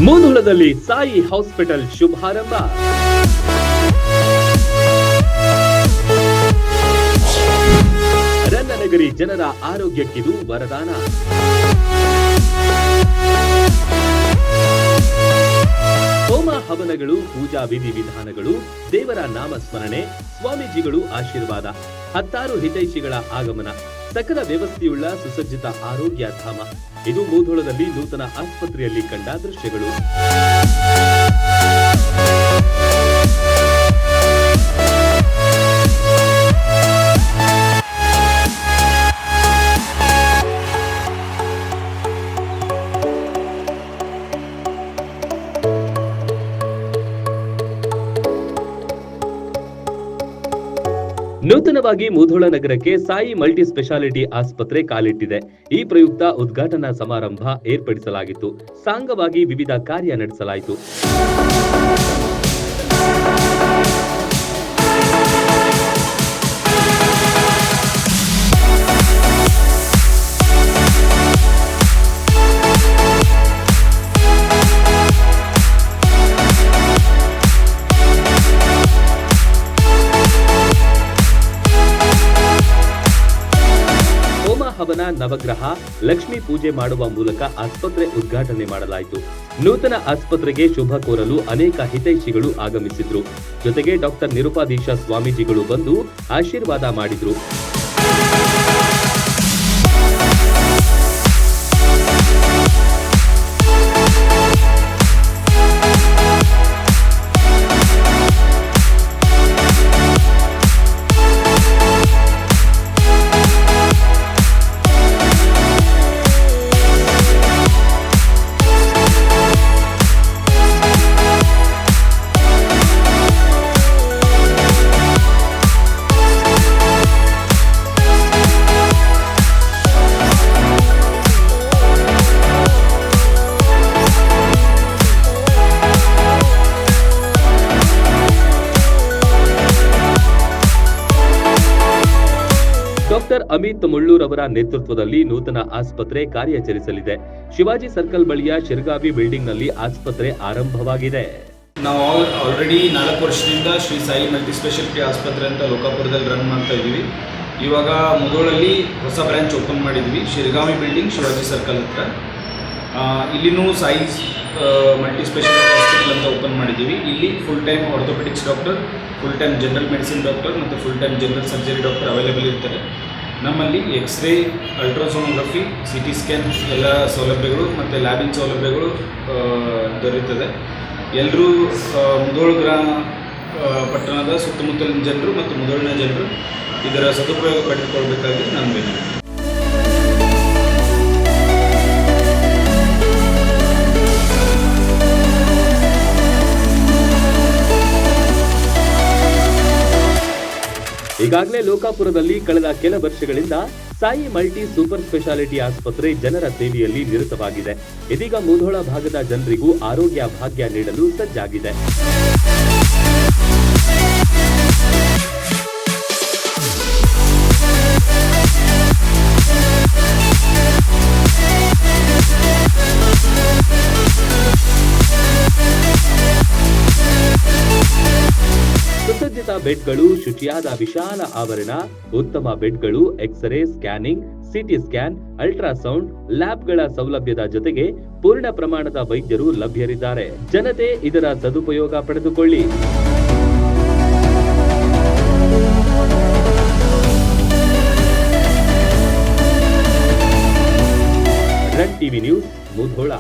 ಮೂಧೋಳದಲ್ಲಿ Sai hospital ಶುಭಾರಂಭ. ರನ್ನನಗರಿ ಜನರ ಆರೋಗ್ಯಕ್ಕಿದು ವರದಾನ. ಹೋಮ ಹವನಗಳು, ಪೂಜಾ ವಿಧಿ ವಿಧಾನಗಳು, ದೇವರ ನಾಮಸ್ಮರಣೆ, ಸ್ವಾಮೀಜಿಗಳು ಆಶೀರ್ವಾದ, 16 ಹಿತೈಷಿಗಳ ಆಗಮನ, ಸಕಲ ವ್ಯವಸ್ಥೆಯುಳ್ಳ ಸುಸಜ್ಜಿತ ಆರೋಗ್ಯ ಧಾಮ. ಇದು ಮೂಧೋಳದಲ್ಲಿ ನೂತನ ಆಸ್ಪತ್ರೆಯಲ್ಲಿ ಕಂಡ ದೃಶ್ಯಗಳು. ನೂತನವಾಗಿ ಮೂಧೋಳ ನಗರಕ್ಕೆ ಸಾಯಿ ಮಲ್ಟಿ ಸ್ಪೆಷಾಲಿಟಿ ಆಸ್ಪತ್ರೆ ಕಾಲಿಟ್ಟಿದೆ. ಈ ಪ್ರಯುಕ್ತ ಉದ್ಘಾಟನಾ ಸಮಾರಂಭ ಏರ್ಪಡಿಸಲಾಗಿತ್ತು. ಸಾಂಗವಾಗಿ ವಿವಿಧ ಕಾರ್ಯ ನಡೆಸಲಾಯಿತು. ಹವನ, ನವಗ್ರಹ, ಲಕ್ಷ್ಮೀ ಪೂಜೆ ಮಾಡುವ ಮೂಲಕ ಆಸ್ಪತ್ರೆ ಉದ್ಘಾಟನೆ ಮಾಡಲಾಯಿತು. ನೂತನ ಆಸ್ಪತ್ರೆಗೆ ಶುಭ ಕೋರಲು ಅನೇಕ ಹಿತೈಷಿಗಳು ಆಗಮಿಸಿದ್ರು. ಜೊತೆಗೆ ಡಾಕ್ಟರ್ ನಿರುಪಾಧೀಶ ಸ್ವಾಮೀಜಿಗಳು ಬಂದು ಆಶೀರ್ವಾದ ಮಾಡಿದ್ರು. ಡಾಕ್ಟರ್ ಅಮಿತ್ ಮುಳ್ಳೂರ್ ಅವರ ನೇತೃತ್ವದಲ್ಲಿ ನೂತನ ಆಸ್ಪತ್ರೆ ಕಾರ್ಯಾಚರಿಸಲಿದೆ. ಶಿವಾಜಿ ಸರ್ಕಲ್ ಬಳಿಯ ಶಿರಗಾವಿ ಬಿಲ್ಡಿಂಗ್ ನಲ್ಲಿ ಆಸ್ಪತ್ರೆ ಆರಂಭವಾಗಿದೆ. ನಾವು ಆಲ್ರೆಡಿ 4 ವರ್ಷದಿಂದ ಶ್ರೀ ಸಾಯಿ ಮಲ್ಟಿ ಸ್ಪೆಷಾಲಿಟಿ ಆಸ್ಪತ್ರೆ ಅಂತ ಲೋಕಾಪುರದಲ್ಲಿ ರನ್ ಮಾಡ್ತಾ ಇದ್ದೀವಿ. ಇವಾಗ ಮುಧೋಳಲ್ಲಿ ಹೊಸ ಬ್ರಾಂಚ್ ಓಪನ್ ಮಾಡಿದ್ವಿ, ಶಿರಗಾವಿ ಬಿಲ್ಡಿಂಗ್, ಶಿವಾಜಿ ಸರ್ಕಲ್ ಹತ್ರ. ಇಲ್ಲಿನೂ ಸಾಯಿ ಮಲ್ಟಿ ಸ್ಪೆಷಾಲಿಟಿ ಹಾಸ್ಪಿಟಲ್ ಅಂತ ಓಪನ್ ಮಾಡಿದ್ದೀವಿ. ಇಲ್ಲಿ full time orthopaedics doctor, full time general medicine doctor ಮತ್ತು full time general surgery doctor available ಇರ್ತಾರೆ. ನಮ್ಮಲ್ಲಿ ಎಕ್ಸ್ರೇ, ಅಲ್ಟ್ರಾಸೋನೋಗ್ರಫಿ, CT ಸ್ಕ್ಯಾನ್ ಎಲ್ಲ ಸೌಲಭ್ಯಗಳು ಮತ್ತು ಲ್ಯಾಬಿನ ಸೌಲಭ್ಯಗಳು ದೊರೆಯುತ್ತದೆ. ಎಲ್ಲರೂ ಮುಧೋಳ ಪಟ್ಟಣದ ಸುತ್ತಮುತ್ತಲಿನ ಜನರು ಮತ್ತು ಮುಧೋಳಿನ ಜನರು ಇದರ ಸದುಪಯೋಗ ಪಡೆದುಕೊಳ್ಳಬೇಕಾಗಿ ನಾನು ವಿನಂತಿ. ಈಗಾಗಲೇ ಲೋಕಾಪುರದಲ್ಲಿ ಕಳೆದ ಕೆಲ ವರ್ಷಗಳಿಂದ ಸಾಯಿ ಮಲ್ಟಿ ಸೂಪರ್ ಸ್ಪೆಷಾಲಿಟಿ ಆಸ್ಪತ್ರೆ ಜನರ ಸೇವೆಯಲ್ಲಿ ನಿರತವಾಗಿದೆ. ಇದೀಗ ಮೂಧೋಳ ಭಾಗದ ಜನರಿಗೂ ಆರೋಗ್ಯ ಭಾಗ್ಯ ನೀಡಲು ಸಜ್ಜಾಗಿದೆ. ಸುಸಜ್ಜಿತ ಬೆಡ್ಗಳು, ಶುಚಿಯಾದ ವಿಶಾಲ ಆವರಣ, ಉತ್ತಮ ಬೆಡ್ಗಳು, x ray, scanning, CT scan, ultrasound, ಲ್ಯಾಬ್ಗಳ ಸೌಲಭ್ಯದ ಜೊತೆಗೆ ಪೂರ್ಣ ಪ್ರಮಾಣದ ವೈದ್ಯರು ಲಭ್ಯರಿದ್ದಾರೆ. ಜನತೆ ಇದರ ಸದುಪಯೋಗ ಪಡೆದುಕೊಳ್ಳಿ. Run TV news, Mudhol.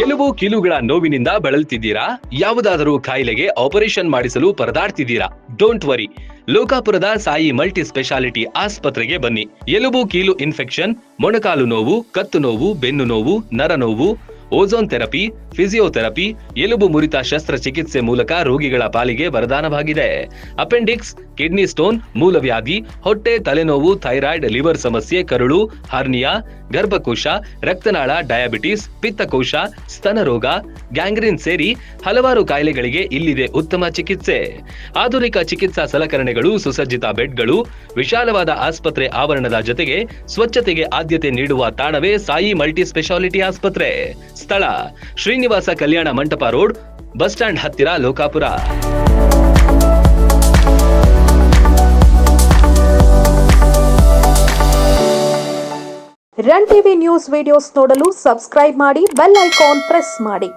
ಎಲುಬು ಕೀಲುಗಳ ನೋವಿನಿಂದ ಬಳಲ್ತಿದ್ದೀರಾ? ಯಾವುದಾದರೂ ಕಾಯಿಲೆಗೆ ಆಪರೇಷನ್ ಮಾಡಿಸಲು ಪರದಾಡ್ತಿದ್ದೀರಾ? ಡೋಂಟ್ ವರಿ, ಲೋಕಾಪುರದ ಸಾಯಿ ಮಲ್ಟಿ ಸ್ಪೆಷಾಲಿಟಿ ಆಸ್ಪತ್ರೆಗೆ ಬನ್ನಿ. ಎಲುಬು ಕೀಲು ಇನ್ಫೆಕ್ಷನ್, ಮೊಣಕಾಲು ನೋವು, ಕತ್ತು ನೋವು, ಬೆನ್ನು ನೋವು, ನರ ನೋವು, ಓಝೋನ್ ಥೆರಪಿ, ಫಿಸಿಯೋಥೆರಪಿ, ಎಲುಬು ಮುರಿತ ಶಸ್ತ್ರಚಿಕಿತ್ಸೆ ಮೂಲಕ ರೋಗಿಗಳ ಪಾಲಿಗೆ ವರದಾನವಾಗಿದೆ. ಅಪೆಂಡಿಕ್ಸ್, ಕಿಡ್ನಿ ಸ್ಟೋನ್, ಮೂಲವ್ಯಾಧಿ, ಹೊಟ್ಟೆ, ತಲೆನೋವು, ಥೈರಾಯ್ಡ್, ಲಿವರ್ ಸಮಸ್ಯೆ, ಕರುಳು, ಹರ್ನಿಯಾ, ಗರ್ಭಕೋಶ, ರಕ್ತನಾಳ, ಡಯಾಬಿಟಿಸ್, ಪಿತ್ತಕೋಶ, ಸ್ತನ ರೋಗ, ಗ್ಯಾಂಗ್ರೀನ್ ಸೇರಿ ಹಲವಾರು ಕಾಯಿಲೆಗಳಿಗೆ ಇಲ್ಲಿದೆ ಉತ್ತಮ ಚಿಕಿತ್ಸೆ. ಆಧುನಿಕ ಚಿಕಿತ್ಸಾ ಸಲಕರಣೆಗಳು, ಸುಸಜ್ಜಿತ ಬೆಡ್ಗಳು, ವಿಶಾಲವಾದ ಆಸ್ಪತ್ರೆ ಆವರಣದ ಜೊತೆಗೆ ಸ್ವಚ್ಛತೆಗೆ ಆದ್ಯತೆ ನೀಡುವ ತಾಣವೇ ಸಾಯಿ ಮಲ್ಟಿ ಸ್ಪೆಷಾಲಿಟಿ ಆಸ್ಪತ್ರೆ. ಸ್ಥಳ Srinivasa Kalyana Mantapa road, bus stand ಹತ್ತಿರ, Lokapur. Run TV news videos ನೋಡಲು ಸಬ್ಸ್ಕ್ರೈಬ್ ಮಾಡಿ, ಬೆಲ್ ಐಕಾನ್ ಪ್ರೆಸ್ ಮಾಡಿ.